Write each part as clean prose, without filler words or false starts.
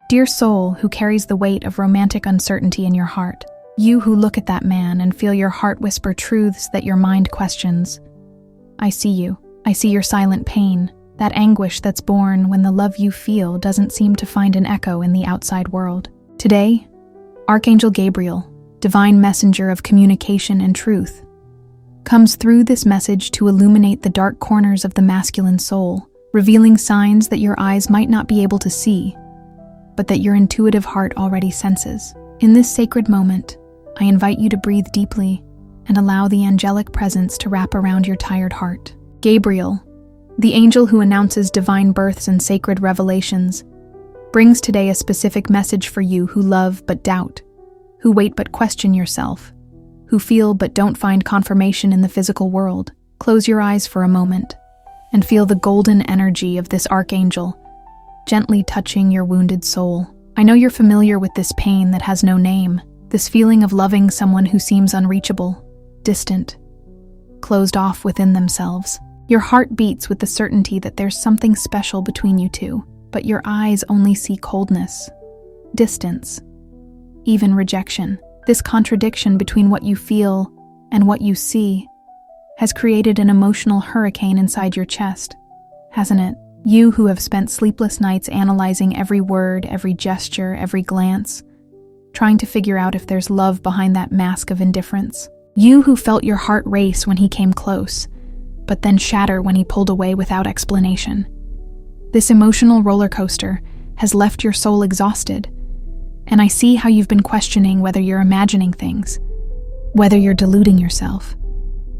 Dear soul who carries the weight of romantic uncertainty in your heart, you who look at that man and feel your heart whisper truths that your mind questions, I see you. I see your silent pain, that anguish that's born when the love you feel doesn't seem to find an echo in the outside world. Today, Archangel Gabriel, divine messenger of communication and truth, comes through this message to illuminate the dark corners of the masculine soul, revealing signs that your eyes might not be able to see, but that your intuitive heart already senses. In this sacred moment, I invite you to breathe deeply and allow the angelic presence to wrap around your tired heart. Gabriel, the angel who announces divine births and sacred revelations, brings today a specific message for you who love but doubt, who wait but question yourself, who feel but don't find confirmation in the physical world. Close your eyes for a moment and feel the golden energy of this archangel gently touching your wounded soul. I know you're familiar with this pain that has no name, this feeling of loving someone who seems unreachable, distant, closed off within themselves. Your heart beats with the certainty that there's something special between you two, but your eyes only see coldness, distance, even rejection. This contradiction between what you feel and what you see has created an emotional hurricane inside your chest, hasn't it? You who have spent sleepless nights analyzing every word, every gesture, every glance, trying to figure out if there's love behind that mask of indifference. You who felt your heart race when he came close, but then shatter when he pulled away without explanation. This emotional roller coaster has left your soul exhausted, and I see how you've been questioning whether you're imagining things, whether you're deluding yourself,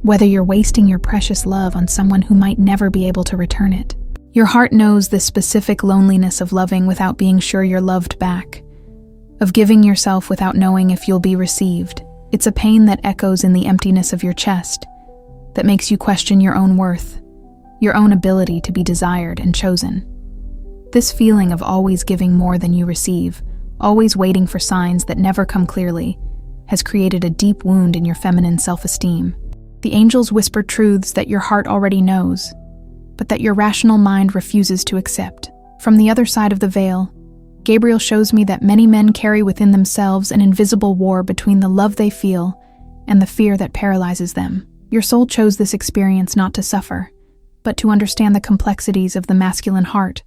whether you're wasting your precious love on someone who might never be able to return it. Your heart knows the specific loneliness of loving without being sure you're loved back, of giving yourself without knowing if you'll be received. It's a pain that echoes in the emptiness of your chest, that makes you question your own worth, your own ability to be desired and chosen. This feeling of always giving more than you receive, always waiting for signs that never come clearly, has created a deep wound in your feminine self-esteem. The angels whisper truths that your heart already knows, but that your rational mind refuses to accept. From the other side of the veil, Gabriel shows me that many men carry within themselves an invisible war between the love they feel and the fear that paralyzes them. Your soul chose this experience not to suffer, but to understand the complexities of the masculine heart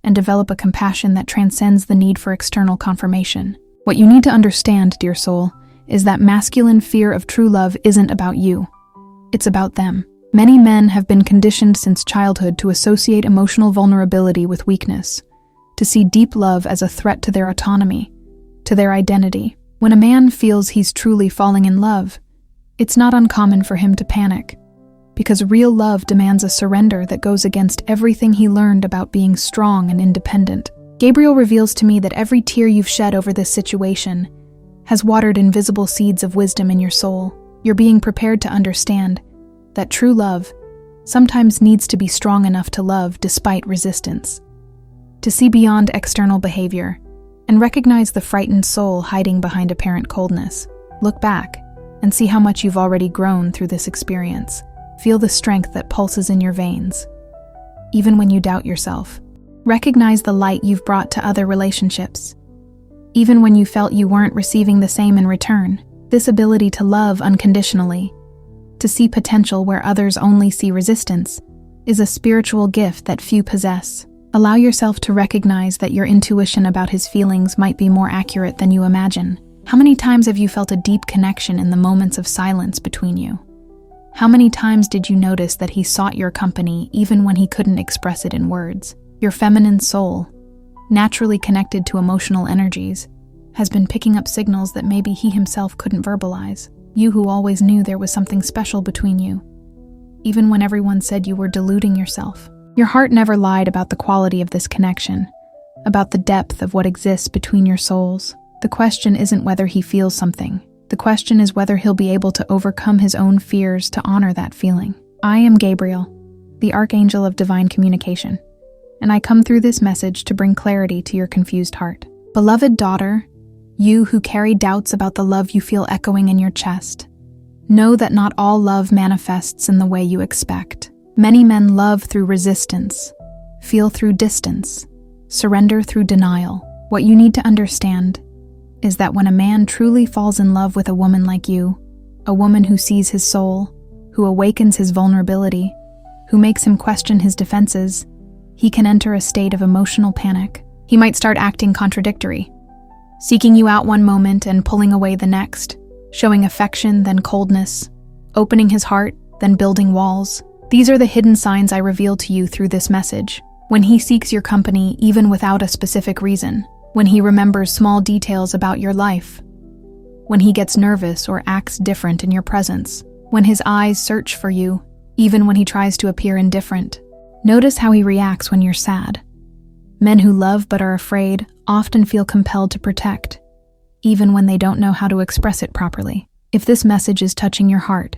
and develop a compassion that transcends the need for external confirmation. What you need to understand, dear soul, is that masculine fear of true love isn't about you. It's about them. Many men have been conditioned since childhood to associate emotional vulnerability with weakness, to see deep love as a threat to their autonomy, to their identity. When a man feels he's truly falling in love, it's not uncommon for him to panic, because real love demands a surrender that goes against everything he learned about being strong and independent. Gabriel reveals to me that every tear you've shed over this situation has watered invisible seeds of wisdom in your soul. You're being prepared to understand that true love sometimes needs to be strong enough to love despite resistance, to see beyond external behavior and recognize the frightened soul hiding behind apparent coldness. Look back and see how much you've already grown through this experience. Feel the strength that pulses in your veins, even when you doubt yourself. Recognize the light you've brought to other relationships, even when you felt you weren't receiving the same in return. This ability to love unconditionally, to see potential where others only see resistance, is a spiritual gift that few possess. Allow yourself to recognize that your intuition about his feelings might be more accurate than you imagine. How many times have you felt a deep connection in the moments of silence between you? How many times did you notice that he sought your company even when he couldn't express it in words? Your feminine soul, naturally connected to emotional energies, has been picking up signals that maybe he himself couldn't verbalize. You who always knew there was something special between you, even when everyone said you were deluding yourself. Your heart never lied about the quality of this connection, about the depth of what exists between your souls. The question isn't whether he feels something. The question is whether he'll be able to overcome his own fears to honor that feeling. I am Gabriel, the Archangel of Divine Communication, and I come through this message to bring clarity to your confused heart. Beloved daughter, you who carry doubts about the love you feel echoing in your chest, know that not all love manifests in the way you expect. Many men love through resistance, feel through distance, surrender through denial. What you need to understand is that when a man truly falls in love with a woman like you, a woman who sees his soul, who awakens his vulnerability, who makes him question his defenses, he can enter a state of emotional panic. He might start acting contradictory, seeking you out one moment and pulling away the next, showing affection, then coldness, opening his heart, then building walls. These are the hidden signs I reveal to you through this message. When he seeks your company even without a specific reason, when he remembers small details about your life, when he gets nervous or acts different in your presence, when his eyes search for you, even when he tries to appear indifferent. Notice how he reacts when you're sad. Men who love but are afraid often feel compelled to protect, even when they don't know how to express it properly. If this message is touching your heart,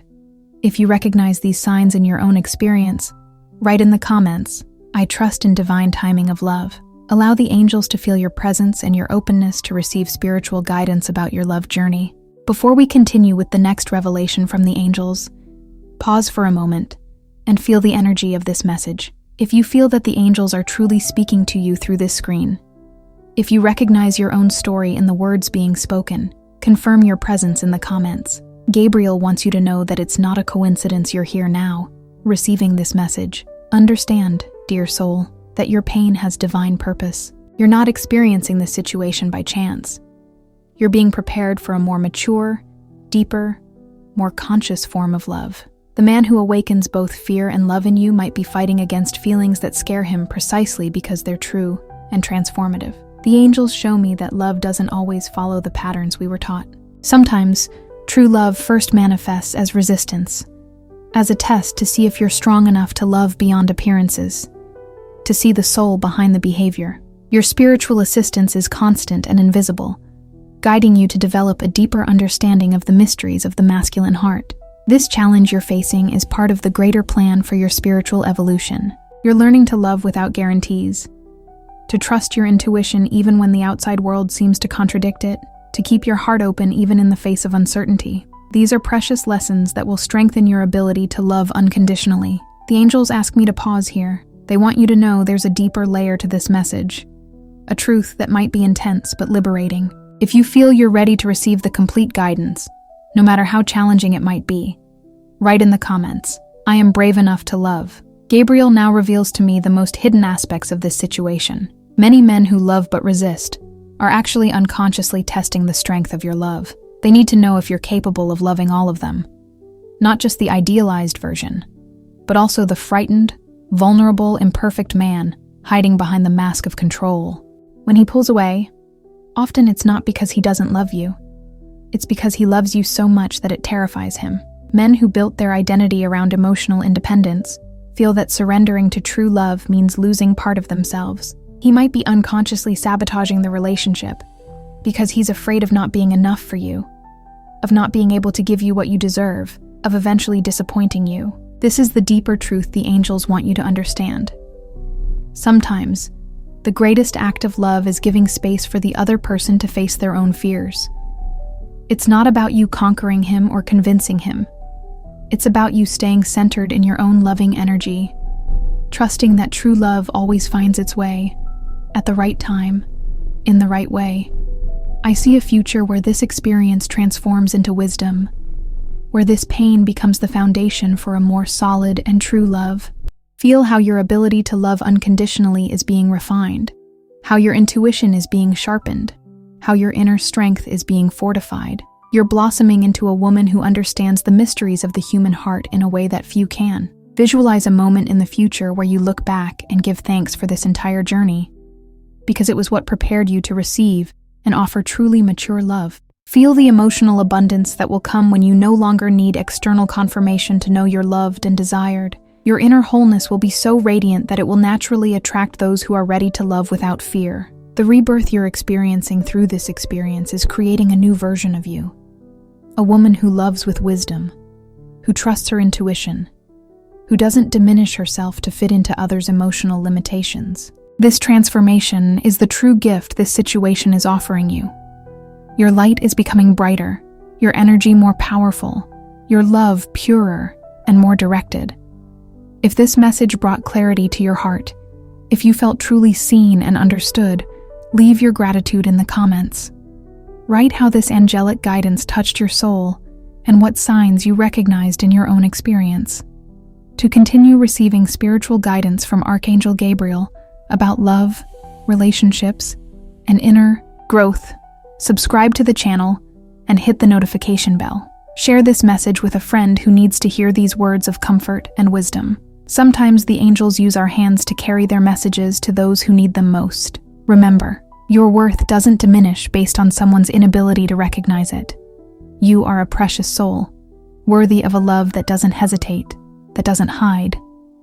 if you recognize these signs in your own experience, write in the comments, "I trust in divine timing of love." Allow the angels to feel your presence and your openness to receive spiritual guidance about your love journey. Before we continue with the next revelation from the angels, pause for a moment and feel the energy of this message. If you feel that the angels are truly speaking to you through this screen, if you recognize your own story in the words being spoken, confirm your presence in the comments. Gabriel wants you to know that it's not a coincidence you're here now, receiving this message. Understand, dear soul, that your pain has divine purpose. You're not experiencing this situation by chance. You're being prepared for a more mature, deeper, more conscious form of love. The man who awakens both fear and love in you might be fighting against feelings that scare him precisely because they're true and transformative. The angels show me that love doesn't always follow the patterns we were taught. Sometimes, true love first manifests as resistance, as a test to see if you're strong enough to love beyond appearances, to see the soul behind the behavior. Your spiritual assistance is constant and invisible, guiding you to develop a deeper understanding of the mysteries of the masculine heart. This challenge you're facing is part of the greater plan for your spiritual evolution. You're learning to love without guarantees, to trust your intuition even when the outside world seems to contradict it, to keep your heart open even in the face of uncertainty. These are precious lessons that will strengthen your ability to love unconditionally. The angels ask me to pause here. They want you to know there's a deeper layer to this message, a truth that might be intense but liberating. If you feel you're ready to receive the complete guidance, no matter how challenging it might be, write in the comments, "I am brave enough to love." Gabriel now reveals to me the most hidden aspects of this situation. Many men who love but resist are actually unconsciously testing the strength of your love. They need to know if you're capable of loving all of them, not just the idealized version, but also the frightened, vulnerable, imperfect man hiding behind the mask of control. When he pulls away, often it's not because he doesn't love you. It's because he loves you so much that it terrifies him. Men who built their identity around emotional independence feel that surrendering to true love means losing part of themselves. He might be unconsciously sabotaging the relationship because he's afraid of not being enough for you, of not being able to give you what you deserve, of eventually disappointing you. This is the deeper truth the angels want you to understand. Sometimes, the greatest act of love is giving space for the other person to face their own fears. It's not about you conquering him or convincing him. It's about you staying centered in your own loving energy, trusting that true love always finds its way, at the right time, in the right way. I see a future where this experience transforms into wisdom, where this pain becomes the foundation for a more solid and true love. Feel how your ability to love unconditionally is being refined, how your intuition is being sharpened, how your inner strength is being fortified. You're blossoming into a woman who understands the mysteries of the human heart in a way that few can. Visualize a moment in the future where you look back and give thanks for this entire journey, because it was what prepared you to receive and offer truly mature love. Feel the emotional abundance that will come when you no longer need external confirmation to know you're loved and desired. Your inner wholeness will be so radiant that it will naturally attract those who are ready to love without fear. The rebirth you're experiencing through this experience is creating a new version of you. A woman who loves with wisdom, who trusts her intuition, who doesn't diminish herself to fit into others' emotional limitations. This transformation is the true gift this situation is offering you. Your light is becoming brighter, your energy more powerful, your love purer and more directed. If this message brought clarity to your heart, if you felt truly seen and understood, Leave your gratitude in the comments. Write how this angelic guidance touched your soul and what signs you recognized in your own experience. To continue receiving spiritual guidance from Archangel Gabriel about love, relationships, and inner growth, subscribe to the channel and hit the notification bell. Share this message with a friend who needs to hear these words of comfort and wisdom. Sometimes the angels use our hands to carry their messages to those who need them most. Remember, your worth doesn't diminish based on someone's inability to recognize it. You are a precious soul, worthy of a love that doesn't hesitate, that doesn't hide,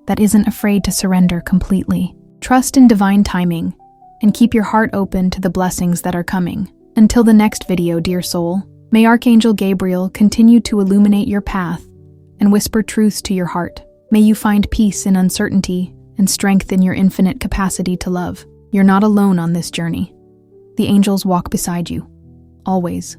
that isn't afraid to surrender completely. Trust in divine timing and keep your heart open to the blessings that are coming. Until the next video, dear soul, may Archangel Gabriel continue to illuminate your path and whisper truths to your heart. May you find peace in uncertainty and strength in your infinite capacity to love. You're not alone on this journey. The angels walk beside you, always.